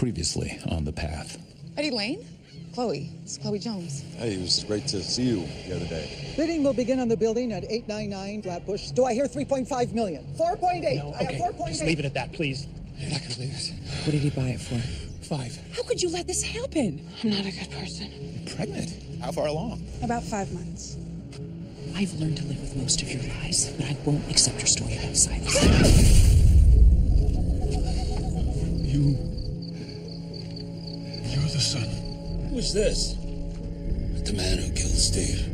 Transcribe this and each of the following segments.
previously on The Path. Eddie Lane? Chloe. It's Chloe Jones. Hey, it was great to see you the other day. Bidding will begin on the building at 899 Flatbush. Do I hear 3.5 million? 4.8. No, I have okay, 4.8. just leave it at that, please. You're not gonna leave us. What did he buy it for? 5. How could you let this happen? I'm not a good person. You're pregnant? How far along? About 5 months. I've learned to live with most of your lies, but I won't accept your story about Silas. You're the son. Who's this? The man who killed Steve.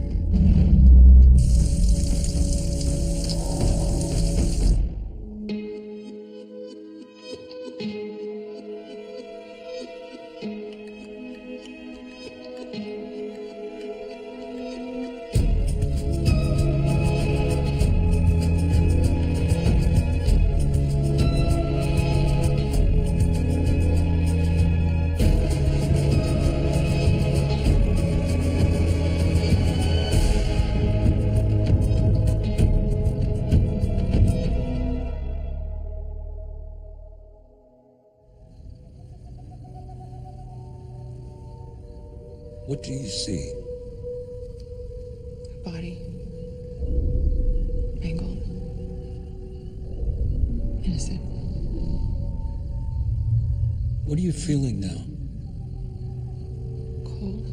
What do you see? A body. Mangled. Innocent. What are you feeling now? Cold.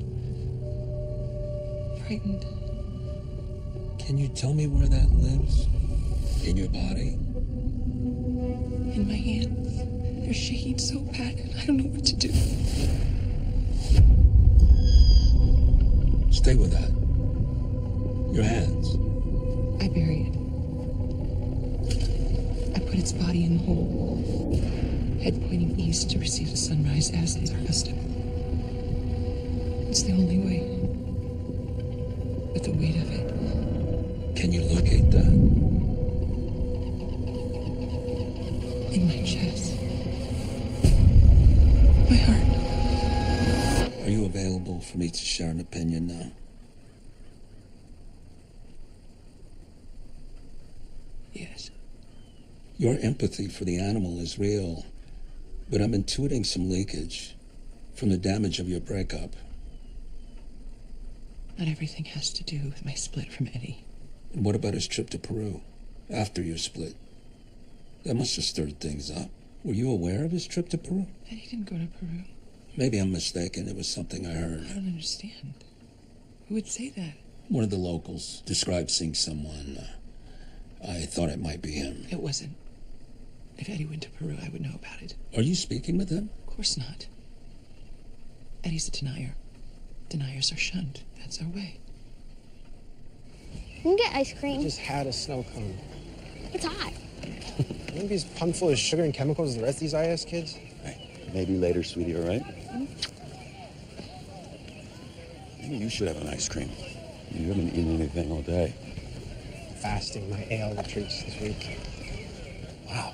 Frightened. Can you tell me where that lives? In your body? In my hands. They're shaking so bad. I don't know what to do. Stay with that. Your hands. I buried it. I put its body in the hole. Head pointing east to receive the sunrise as is our custom. It's the only way. But the weight of it. Can you locate that? In my chest. My heart. Are you available for me to share an opinion now? Yes. Your empathy for the animal is real, but I'm intuiting some leakage from the damage of your breakup. Not everything has to do with my split from Eddie. And what about his trip to Peru after your split? That must have stirred things up. Were you aware of his trip to Peru? Eddie didn't go to Peru. Maybe I'm mistaken. It was something I heard. I don't understand. Who would say that? One of the locals described seeing someone. I thought it might be him. It wasn't. If Eddie went to Peru, I would know about it. Are you speaking with him? Of course not. Eddie's a denier. Deniers are shunned. That's our way. You can get ice cream. I just had a snow cone. It's hot. Maybe it's pumped full of sugar and chemicals as the rest of these IS kids. Hey, maybe later, sweetie, all right? Maybe you should have an ice cream. You haven't eaten anything all day. Fasting my ale retreats this week. Wow.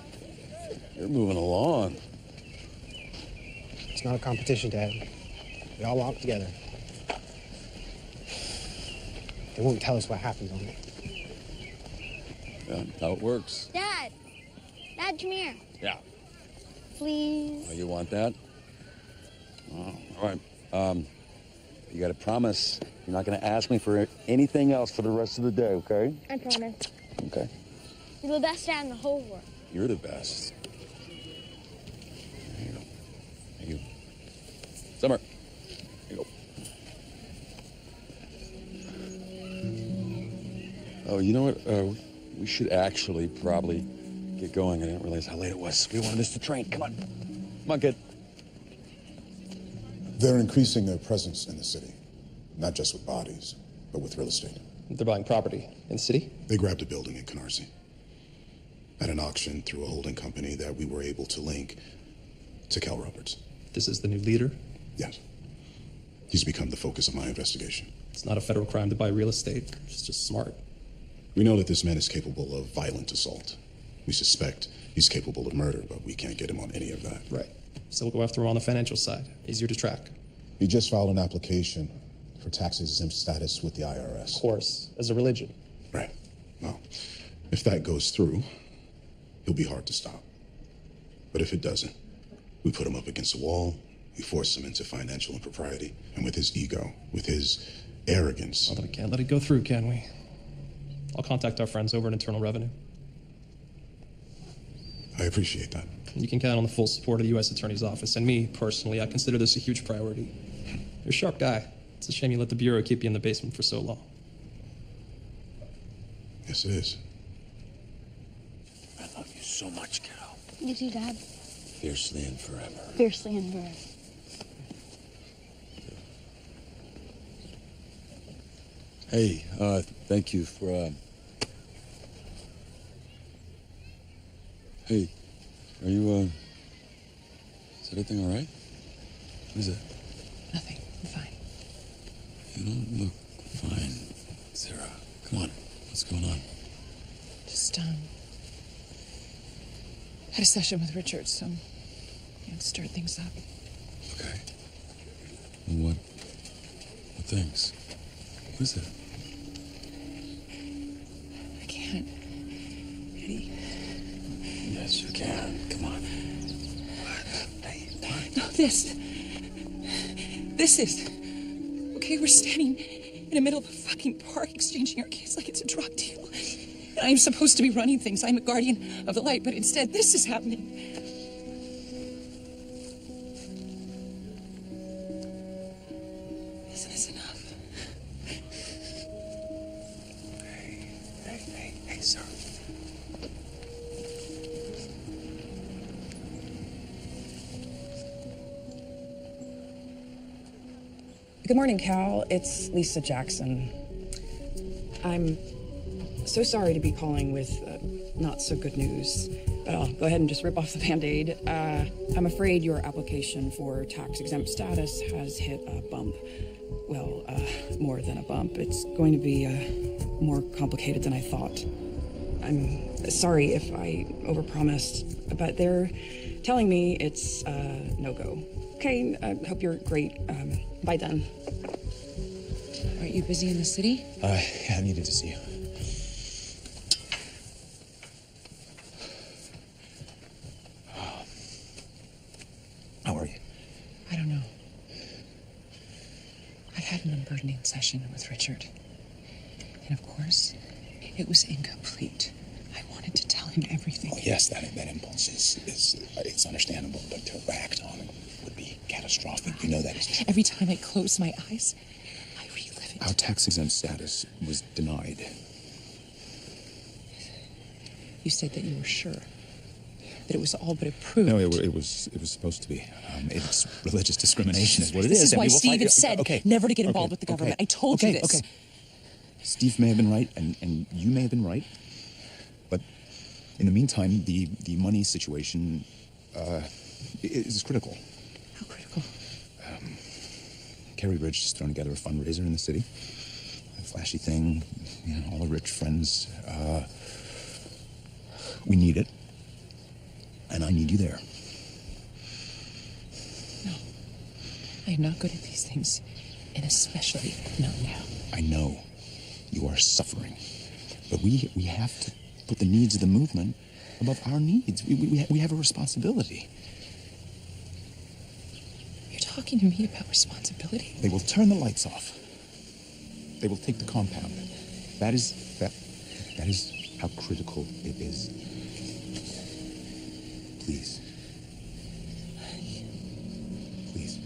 You're moving along. It's not a competition, Dad. We all walk together. They won't tell us what happens on it. Yeah, how it works. Dad! Dad, come here. Yeah. Please. Oh, you want that? Oh, all right. You got to promise you're not going to ask me for anything else for the rest of the day, okay? I promise. Okay. You're the best dad in the whole world. You're the best. There you go. There you go. Summer. There you go. Oh, you know what? We should actually probably get going. I didn't realize how late it was. We don't want to miss the train. Come on. Come on, kid. They're increasing their presence in the city, not just with bodies, but with real estate. They're buying property in the city? They grabbed a building in Canarsie at an auction through a holding company that we were able to link to Cal Roberts. This is the new leader? Yes. He's become the focus of my investigation. It's not a federal crime to buy real estate. It's just smart. We know that this man is capable of violent assault. We suspect he's capable of murder, but we can't get him on any of that. Right. So we'll go after him on the financial side. Easier to track. He just filed an application for tax-exempt status with the IRS. Of course, as a religion. Right. Well, if that goes through, he'll be hard to stop. But if it doesn't, We put him up against a wall. We forced him into financial impropriety. And with his ego, with his arrogance. Well, we can't let it go through, can we? I'll contact our friends over at Internal Revenue. I appreciate that. You can count on the full support of the U.S. Attorney's Office. And me, personally, I consider this a huge priority. You're a sharp guy. It's a shame you let the Bureau keep you in the basement for so long. Yes, it is. I love you so much, Cal. You too, Dad. Fiercely and forever. Fiercely and forever. Hey, thank you for, Hey, are you, is everything all right? What is it? Nothing. I'm fine. You don't look fine, Sarah. Come on. What's going on? Just, had a session with Richard, so, stirred things up. Okay. What things? What is it? I can't. Eddie. Yes, you can. Come on. Hey, No, this is. Okay, we're standing in the middle of a fucking park exchanging our kids like it's a drug deal. And I'm supposed to be running things. I'm a guardian of the light, but instead this is happening. Isn't this enough? Hey, sir. Good morning, Cal. It's Lisa Jackson. I'm so sorry to be calling with not so good news, but I'll go ahead and just rip off the Band-Aid. I'm afraid your application for tax-exempt status has hit a bump. Well, more than a bump. It's going to be more complicated than I thought. I'm sorry if I overpromised, but they're telling me it's no-go. Okay, I hope you're great. Bye then. Aren't you busy in the city? Yeah, I needed to see you. How are you? I don't know. I had an unburdening session with Richard. And of course, it was incomplete. I wanted to tell him everything. Oh, yes, that impulse is it's understandable, but to act on it would be catastrophic. You know that is true. Every time I close my eyes, I relive it. Our tax-exempt status was denied. You said that you were sure that it was all but approved. No, it was supposed to be. It's religious discrimination is what it is. This is and why we will Steve fight had it. said Okay. never to get involved Okay. with the government. Okay. I told you this. Okay. Steve may have been right, and you may have been right. But in the meantime, the money situation is critical. How critical? Kerry Bridge has thrown together a fundraiser in the city. A flashy thing, all the rich friends. We need it. And I need you there. No. I am not good at these things. And especially not now. I know you are suffering. But we have to put the needs of the movement above our needs. We have a responsibility. You're talking to me about responsibility? They will turn the lights off. They will take the compound. That is how critical it is. Please. Please.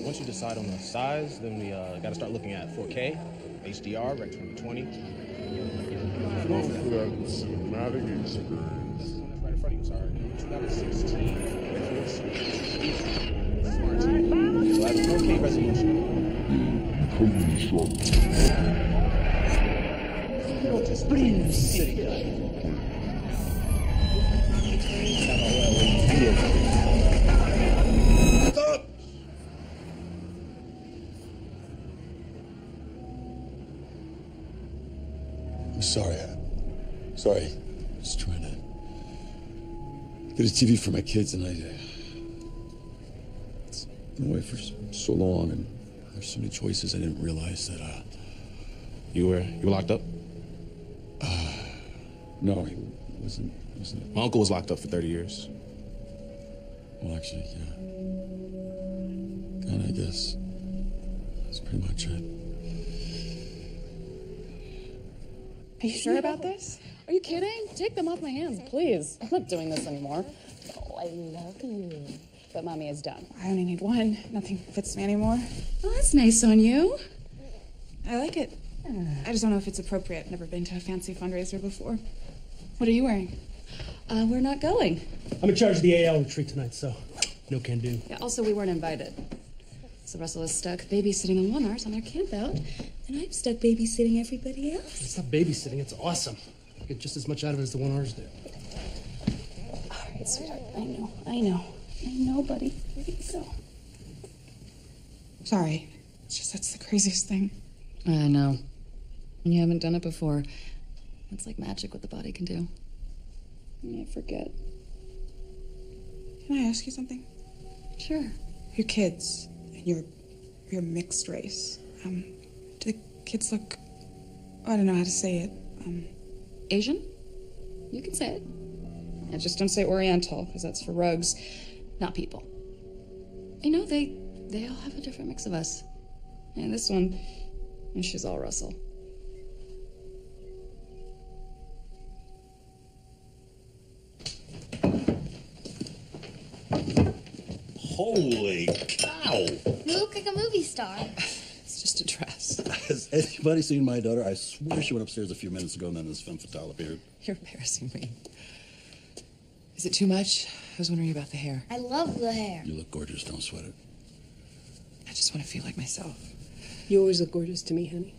Once you decide on the size, then we got to start looking at 4K, HDR, Rec 2020. Go for that cinematic experience. Right in front of you, sorry. 2016. Smart TV. 4K resolution. Stop! I'm sorry. Sorry. Just trying to get a TV for my kids, and it's been away for so long, and there's so many choices. I didn't realize that. You were locked up? No, he wasn't. My uncle was locked up for 30 years. Well, actually, yeah. Kinda, I guess. That's pretty much it. Are you sure about this? Are you kidding? Take them off my hands, please. I'm not doing this anymore. Oh, I love you. But Mommy is done. I only need one. Nothing fits me anymore. Oh, that's nice on you. I like it. I just don't know if it's appropriate. Never been to a fancy fundraiser before. What are you wearing? We're not going. I'm in charge of the AL retreat tonight, so no can do. Yeah, also, we weren't invited. So Russell is stuck babysitting the one-ars on their camp out, and I'm stuck babysitting everybody else. It's not babysitting, it's awesome. I get just as much out of it as the one-ars do. All right, sweetheart. I know, buddy. Here you go. Sorry. It's just that's the craziest thing. I know. You haven't done it before. It's like magic what the body can do. I forget. Can I ask you something? Sure. Your kids and your mixed race. Do the kids look? I don't know how to say it. Asian? You can say it. Yeah, just don't say Oriental, because that's for rogues, not people. You know, they all have a different mix of us. And this one, she's all Russell. Holy cow! You look like a movie star. It's just a dress. Has anybody seen my daughter? I swear she went upstairs a few minutes ago and then this femme fatale appeared. You're embarrassing me. Is it too much? I was wondering about the hair. I love the hair. You look gorgeous, don't sweat it. I just want to feel like myself. You always look gorgeous to me, honey.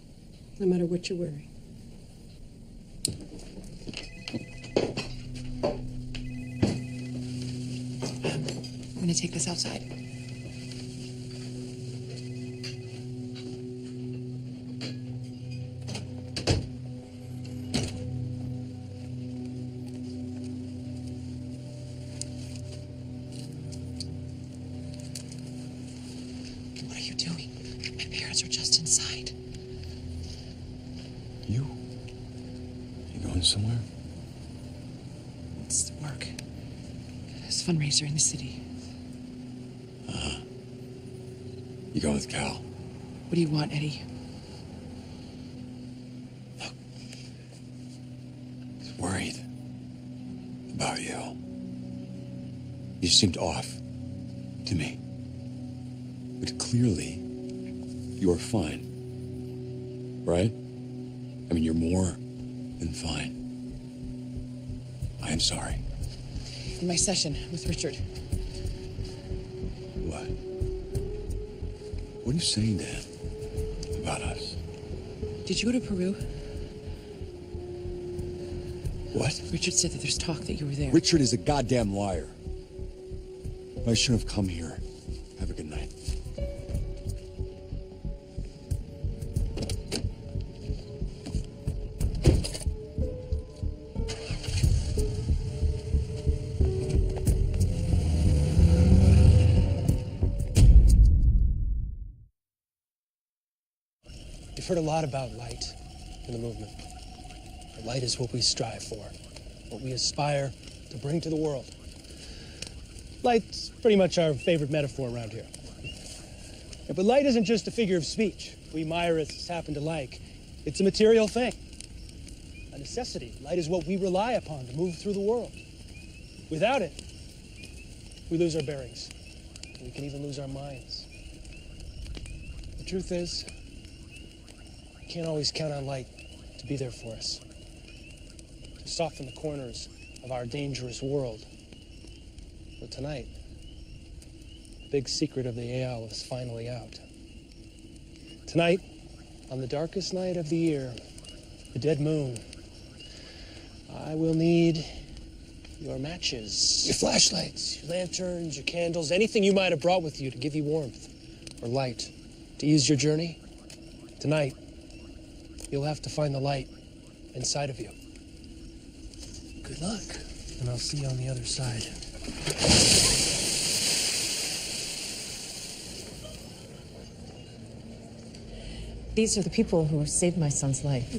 No matter what you're wearing. I'm going to take this outside. What are you doing? My parents are just inside. You going somewhere? It's work. This fundraiser in the city. You go with Cal. What do you want, Eddie? He's worried about you. You seemed off to me. But clearly, you're fine. Right? I mean, you're more than fine. I am sorry. In my session with Richard. What? What are you saying to him about us? Did you go to Peru? What? Richard said that there's talk that you were there. Richard is a goddamn liar. I shouldn't have come here. Have a good night. You've heard a lot about light in the movement. But light is what we strive for, what we aspire to bring to the world. Light's pretty much our favorite metaphor around here. Yeah, but light isn't just a figure of speech we Myrists happen to like. It's a material thing, a necessity. Light is what we rely upon to move through the world. Without it, we lose our bearings. We can even lose our minds. The truth is, we can't always count on light to be there for us, to soften the corners of our dangerous world. But tonight, big secret of the AL is finally out. Tonight, on the darkest night of the year, the dead moon, I will need your matches, your flashlights, your lanterns, your candles, anything you might have brought with you to give you warmth or light to ease your journey. Tonight, you'll have to find the light inside of you. Good luck, and I'll see you on the other side. These are the people who saved my son's life.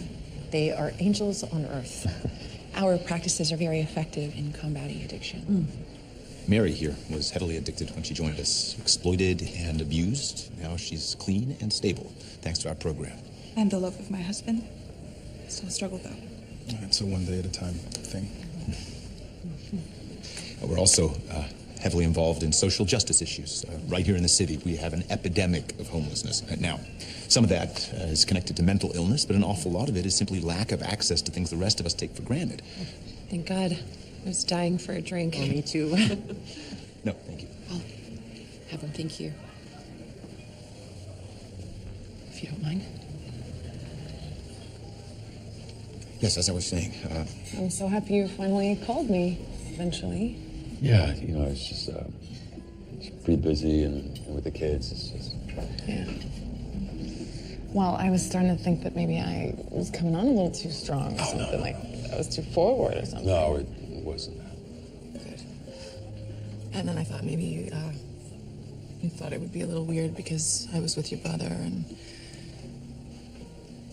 They are angels on earth. Our practices are very effective in combating addiction. Mary here was heavily addicted when she joined us, exploited and abused. Now she's clean and stable, thanks to our program. I'm the love of my husband. Still a struggle, though. It's a one day at a time thing. We're also heavily involved in social justice issues. Right here in the city, we have an epidemic of homelessness. Now, some of that is connected to mental illness, but an awful lot of it is simply lack of access to things the rest of us take for granted. Thank God. I was dying for a drink. Me too. No, thank you. I'll have him thank you. If you don't mind. Yes, as I was saying, I'm so happy you finally called me, eventually. Yeah, it's just it's pretty busy and with the kids, it's just... Yeah. Well, I was starting to think that maybe I was coming on a little too strong or something, like I was too forward or something. No, it wasn't that. Good. And then I thought maybe you thought it would be a little weird because I was with your brother and...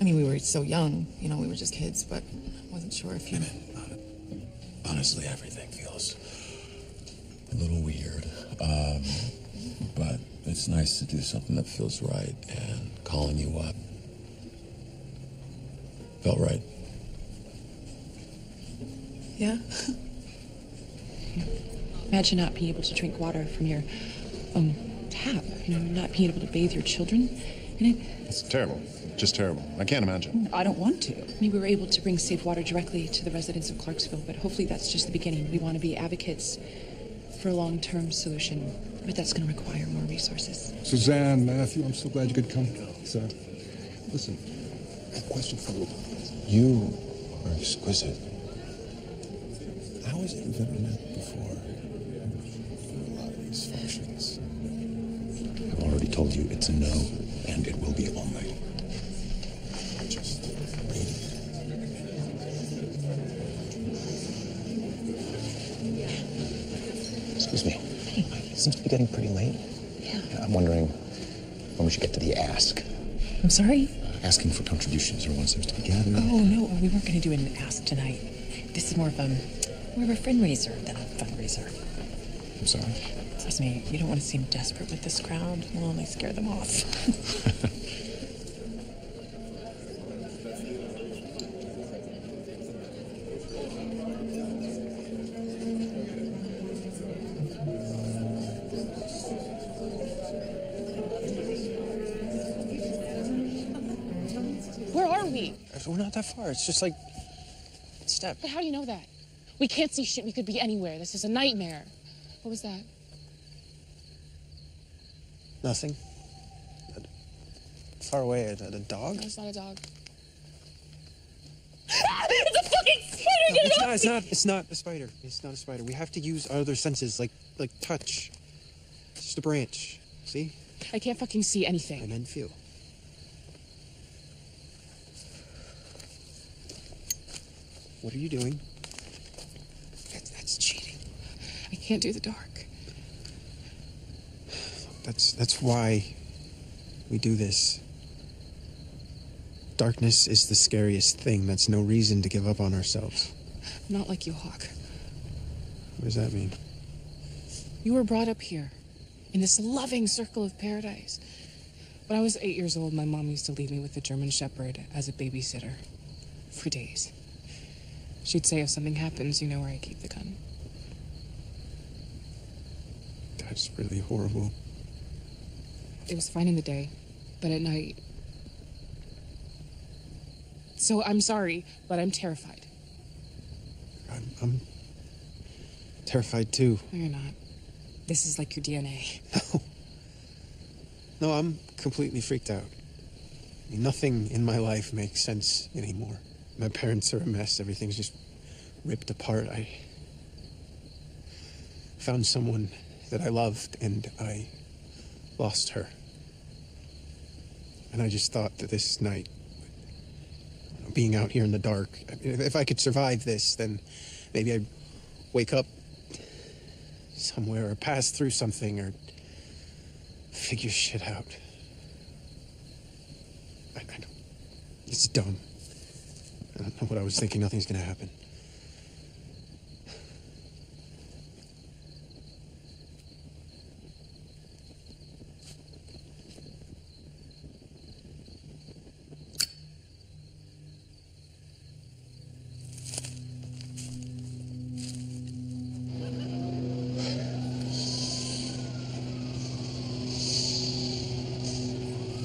I mean, we were so young, we were just kids, but I wasn't sure if you... Honestly, everything feels a little weird. But it's nice to do something that feels right, and calling you up felt right. Yeah? Imagine not being able to drink water from your own tap, not being able to bathe your children in it. It's terrible. Just terrible. I can't imagine. I don't want to. I mean, we were able to bring safe water directly to the residents of Clarksville, but hopefully that's just the beginning. We want to be advocates for a long-term solution, but that's going to require more resources. Suzanne, Matthew, I'm so glad you could come. So, listen, I have a question for you. You are exquisite. How has it never met before? For a lot of these functions. I've already told you it's a no, and it will be all night. Excuse me. It seems to be getting pretty late. Yeah. I'm wondering when we should get to the ask. I'm sorry? Asking for contributions. Everyone seems to be gathered. Oh, no, we weren't going to do an ask tonight. This is more of a fundraiser than a fundraiser. I'm sorry? Trust me, you don't want to seem desperate with this crowd. We'll only scare them off. Where are we? We're not that far. It's just like a step. But how do you know that? We can't see shit. We could be anywhere. This is a nightmare. What was that? Nothing. Far away, a dog? No, it's not a dog. It's a fucking spider! Get it off! It's not a spider. It's not a spider. We have to use our other senses, like touch. It's just a branch. See? I can't fucking see anything. And then feel. What are you doing? That's cheating. I can't do the dark. That's why we do this. Darkness is the scariest thing. That's no reason to give up on ourselves. I'm not like you, Hawk. What does that mean? You were brought up here, in this loving circle of paradise. When I was 8 years old, my mom used to leave me with a German Shepherd as a babysitter for days. She'd say, if something happens, you know where I keep the gun. That's really horrible. It was fine in the day, but at night... So I'm sorry, but I'm terrified. I'm terrified too. No, you're not. This is like your DNA. No. No, I'm completely freaked out. I mean, nothing in my life makes sense anymore. My parents are a mess. Everything's just ripped apart. I found someone that I loved, and I lost her. And I just thought that this night, being out here in the dark, if I could survive this, then maybe I'd wake up somewhere or pass through something or figure shit out. I don't... It's dumb. I don't know what I was thinking. Nothing's gonna happen.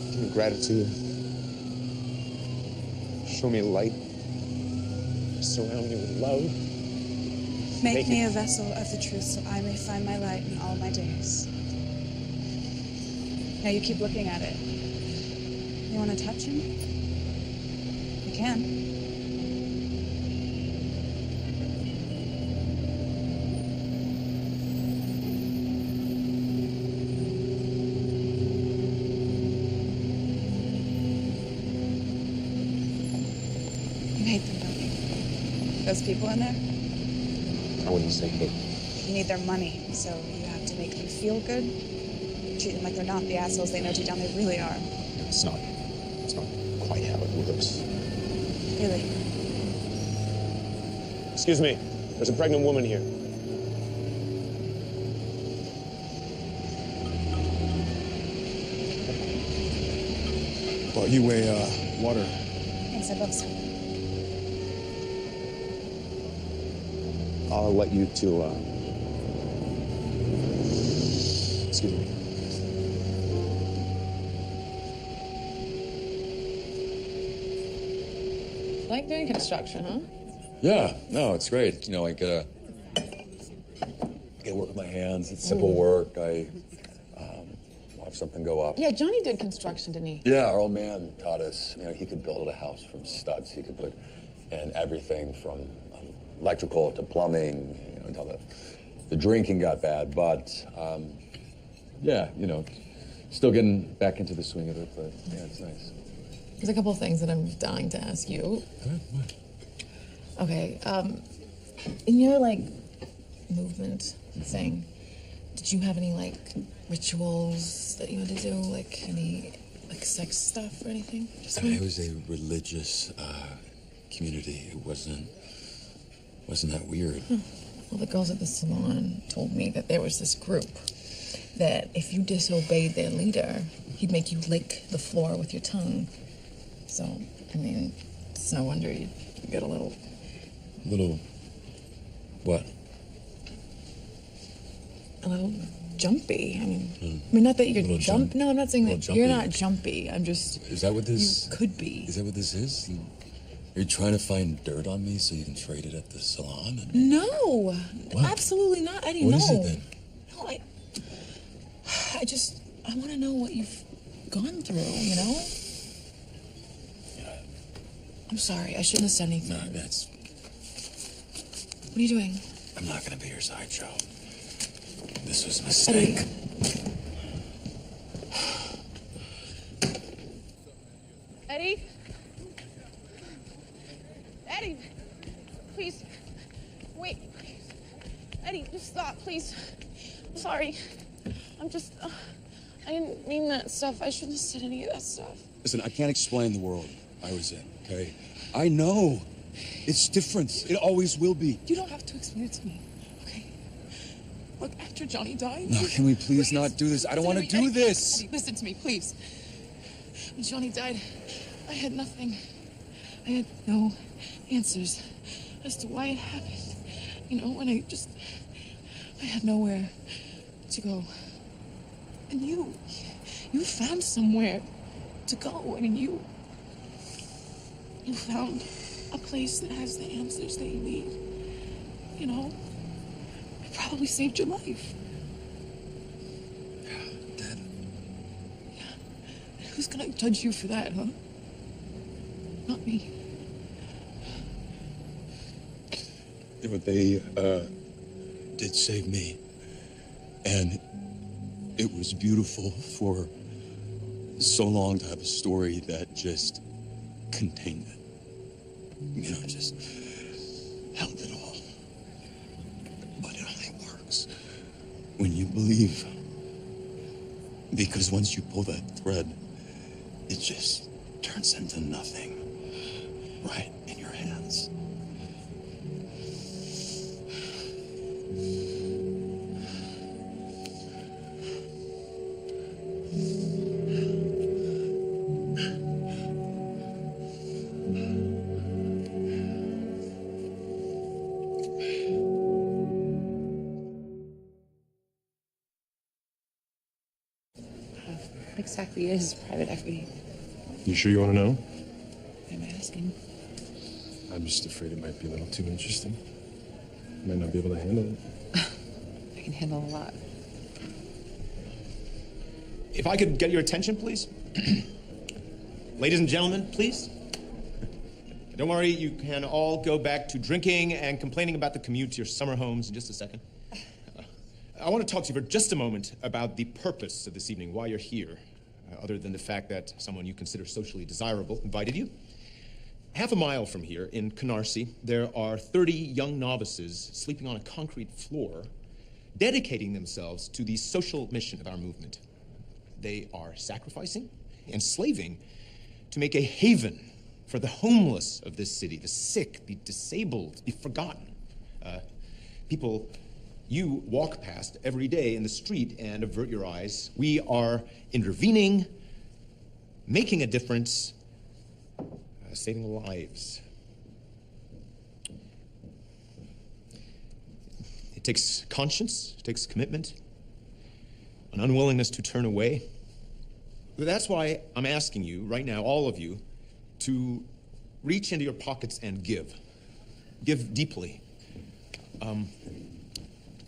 Give me gratitude. Show me light. Surround me with love. Make me a vessel of the truth so I may find my light in all my days. Now you keep looking at it. You want to touch him? You can. You hate them, don't you? Those people in there? I wouldn't say hate. You need their money, so you have to make them feel good. Treat them like they're not the assholes they know deep down they really are. It's not quite how it works. Really. Excuse me. There's a pregnant woman here. Bought you a water. Thanks, I love some. I'll let you two, excuse me. Like doing construction, huh? Yeah, no, it's great. You know, I get to work with my hands. It's simple work. I watch something go up. Yeah, Johnny did construction, didn't he? Yeah, our old man taught us, you know, he could build a house from studs. He could put in everything from electrical to plumbing, you know, until the drinking got bad. But, yeah, you know, still getting back into the swing of it, but yeah, it's nice. There's a couple of things that I'm dying to ask you. What? Okay, in your, like, movement thing, did you have any, like, rituals that you had to do? Like, any, like, sex stuff or anything? Just It was a religious community. It wasn't that weird. Well, the girls at the salon told me that there was this group that if you disobeyed their leader, he'd make you lick the floor with your tongue. So, I mean, it's no wonder you get a little... What? A little jumpy. I mean, not that you're jump. No, I'm not saying that you're not jumpy. I'm just... Is that what this... You could be. Is that what this is? Are you trying to find dirt on me so you can trade it at the salon? No, What? absolutely not, Eddie. What No. is it then? No, I want to know what you've gone through, you know? I'm sorry, I shouldn't have said anything. No, that's... What are you doing? I'm not gonna be your sideshow. This was a mistake. Eddie? Eddie, please. Wait, please. Eddie, just stop, please. I'm sorry. I'm just... I didn't mean that stuff. I shouldn't have said any of that stuff. Listen, I can't explain the world I was in, okay? I know. It's different. It always will be. You don't have to explain it to me, okay? Look, after Johnny died... No, can we please not do this? I don't want to do this. Eddie, listen to me, please. When Johnny died, I had nothing. I had no answers as to why it happened. You know, and I had nowhere to go. And you found somewhere to go. I mean, you found a place that has the answers that you need. You know, it probably saved your life. Dad. Yeah. Who's gonna judge you for that, huh? Not me. Yeah, but they did save me. And it was beautiful for so long to have a story that just contained it. You know, just held it all. But it only works when you believe. Because once you pull that thread, it just turns into nothing. Right in your hands. What exactly is private equity? You sure you want to know? Why am I asking? I'm just afraid it might be a little too interesting. Might not be able to handle it. I can handle a lot. If I could get your attention, please. Ladies and gentlemen, please. Don't worry, you can all go back to drinking and complaining about the commute to your summer homes in just a second. I want to talk to you for just a moment about the purpose of this evening, why you're here, other than the fact that someone you consider socially desirable invited you. Half a mile from here, in Canarsie, there are 30 young novices sleeping on a concrete floor, dedicating themselves to the social mission of our movement. They are sacrificing and slaving to make a haven for the homeless of this city, the sick, the disabled, the forgotten. People you walk past every day in the street and avert your eyes. We are intervening, making a difference, saving lives. It takes conscience, it takes commitment, an unwillingness to turn away. That's why I'm asking you right now, all of you, to reach into your pockets and give. Give deeply.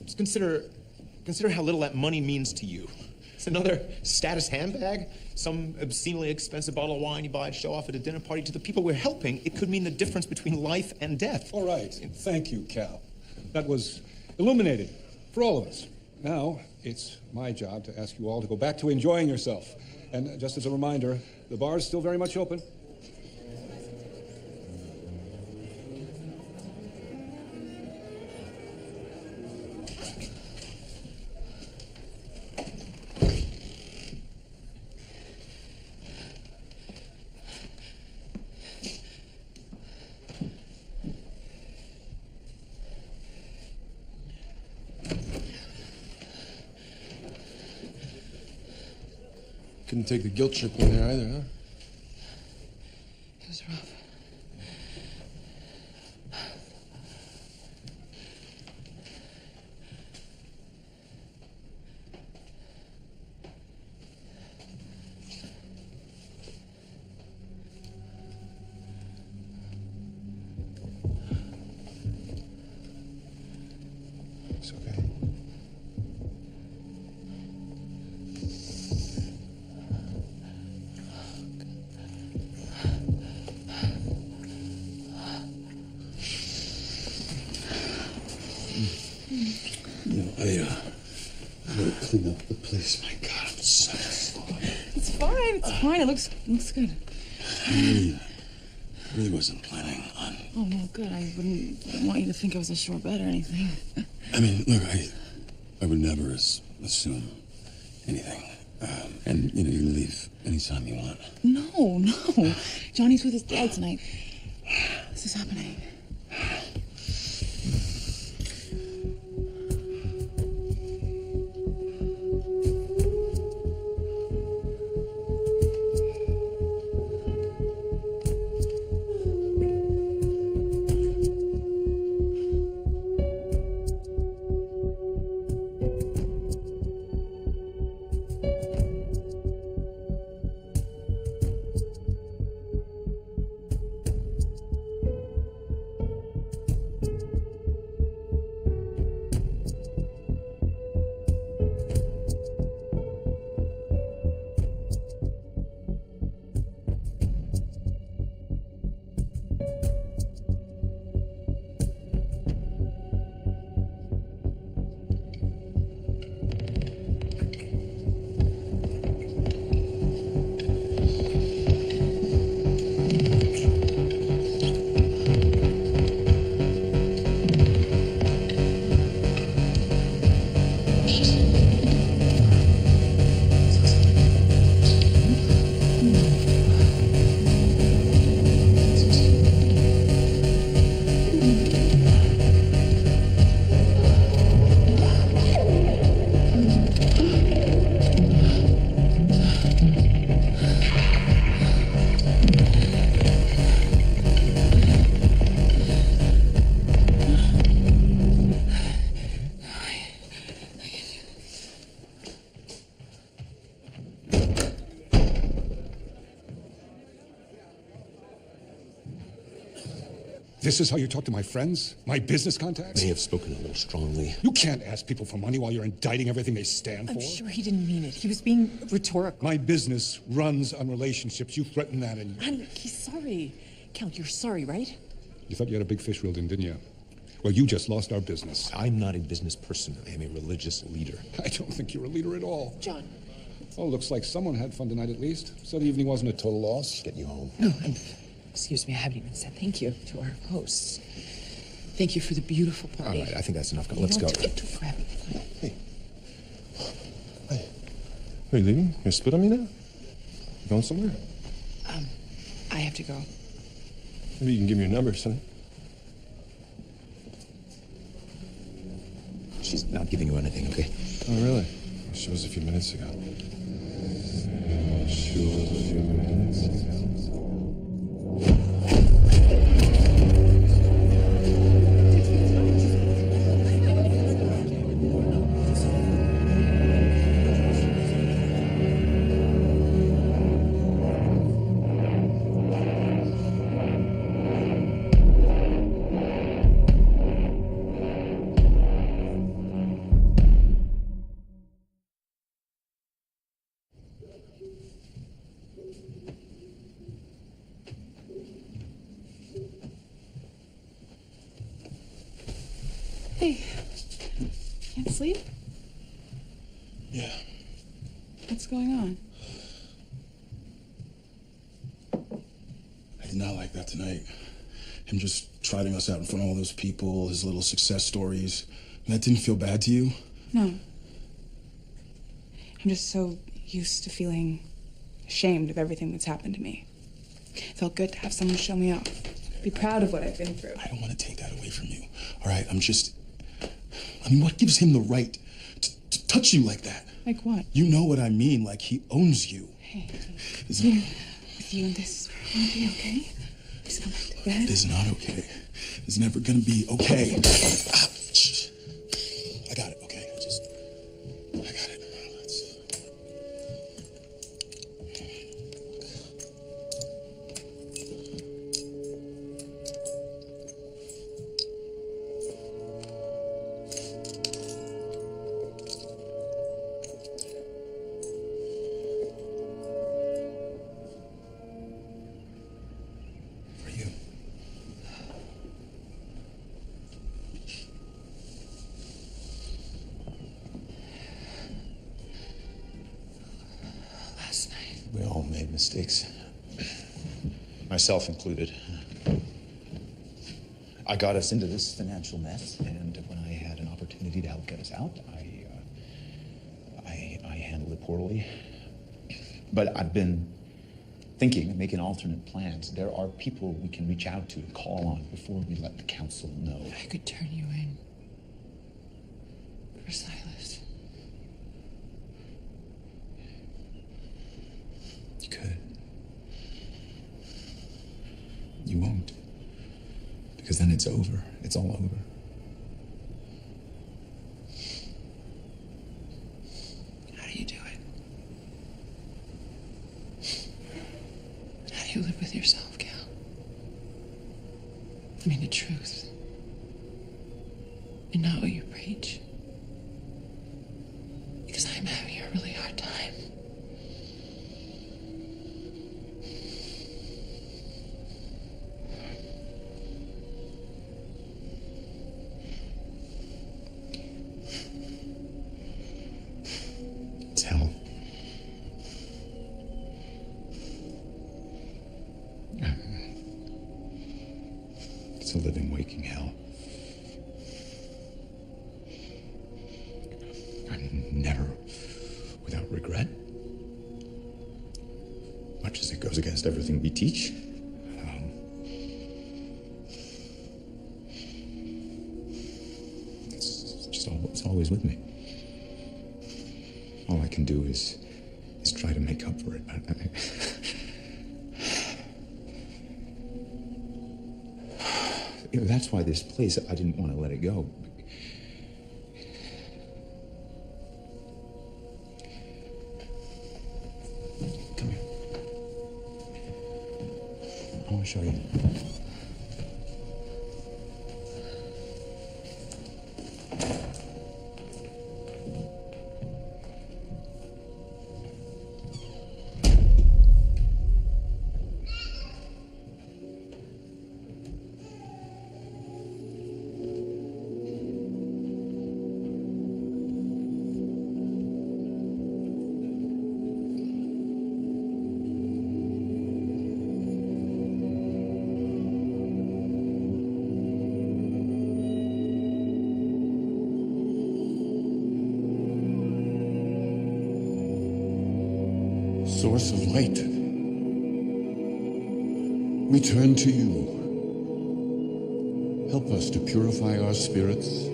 Just consider how little that money means to you. It's another status handbag, some obscenely expensive bottle of wine you buy to show off at a dinner party. To the people we're helping, it could mean the difference between life and death. All right. Thank you, Cal. That was illuminating for all of us. Now, it's my job to ask you all to go back to enjoying yourself. And just as a reminder, the bar is still very much open. Couldn't take the guilt trip in there either, huh? It was rough. It's okay. I gotta clean up the place. My God, I'm so sorry. It's fine. It's fine. It looks good. I really wasn't planning on. Oh no, good. I wouldn't want you to think I was a short bet or anything. I mean, look, I would never assume anything. And you know, you leave anytime you want. No. Johnny's with his dad tonight. This is happening. This is how you talk to my friends? My business contacts? May have spoken a little strongly. You can't ask people for money while you're indicting everything they stand for. I'm sure he didn't mean it. He was being rhetorical. My business runs on relationships. You threaten that and... Honey, he's sorry. Cal, you're sorry, right? You thought you had a big fish reeled in, didn't you? Well, you just lost our business. I'm not a business person. I am a religious leader. I don't think you're a leader at all. John. Oh, looks like someone had fun tonight at least. So the evening wasn't a total loss. Get you home. No, excuse me, I haven't even said thank you to our hosts. Thank you for the beautiful party. All right, I think that's enough. Let's Let's go. Grab it. Hey. Are you leaving? You're spit on me now? You going somewhere? I have to go. Maybe you can give me your number, sonny. She's not giving you anything, okay? Oh, really? She was a few minutes ago. She was a few minutes ago. Hey, can't sleep? Yeah. What's going on? I did not like that tonight. Him just trotting us out in front of all those people, his little success stories. And that didn't feel bad to you? No. I'm just so used to feeling ashamed of everything that's happened to me. It felt good to have someone show me off. Be proud of what I've been through. I don't want to take that away from you. All right, I mean, what gives him the right to touch you like that? Like what? You know what I mean, like he owns you. Hey, Is with you and this is where I want to be, okay? Just come back to bed. It is not okay. It's never gonna be okay. Ouch. I got it, okay? I got it. We all made mistakes. Myself included. I got us into this financial mess, and when I had an opportunity to help get us out, I handled it poorly. But I've been thinking and making alternate plans. There are people we can reach out to and call on before we let the council know. I could turn you in for Silas. You could. You won't. Because then it's over. It's all over. How do you do it? How do you live with yourself, Cal? I mean, the truth. And not what you preach. Because I'm having a really hard time. It's hell. It's a living, waking hell. I'm never without regret. Much as it goes against everything we teach. It's always with me. All I can do is try to make up for it. You know, that's why this place, I didn't want to let it go. Come here. I want to show you. source of light, we turn to you. Help us to purify our spirits.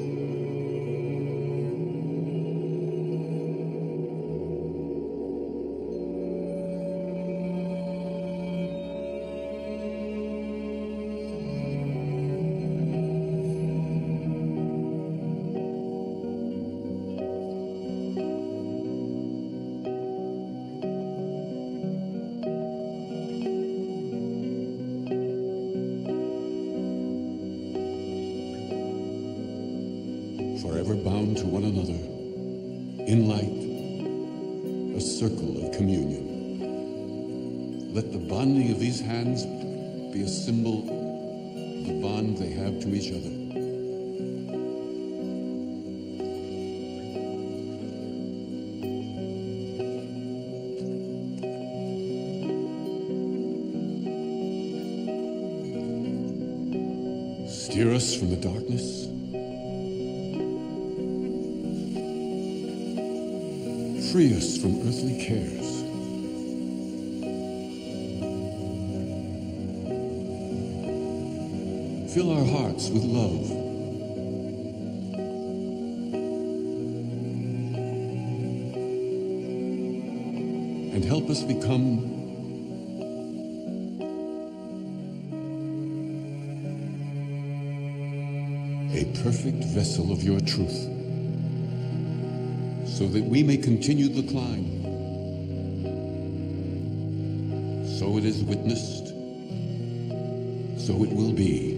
Forever bound to one another, in light, a circle of communion. Let the bonding of these hands be a symbol of the bond they have to each other. Steer us from the darkness. Free us from earthly cares. Fill our hearts with love. And help us become a perfect vessel of your truth, so that we may continue the climb. So it is witnessed, so it will be.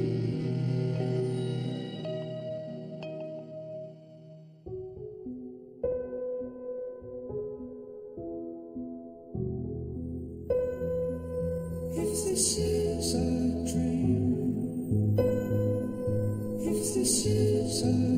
If this is a dream, if this is a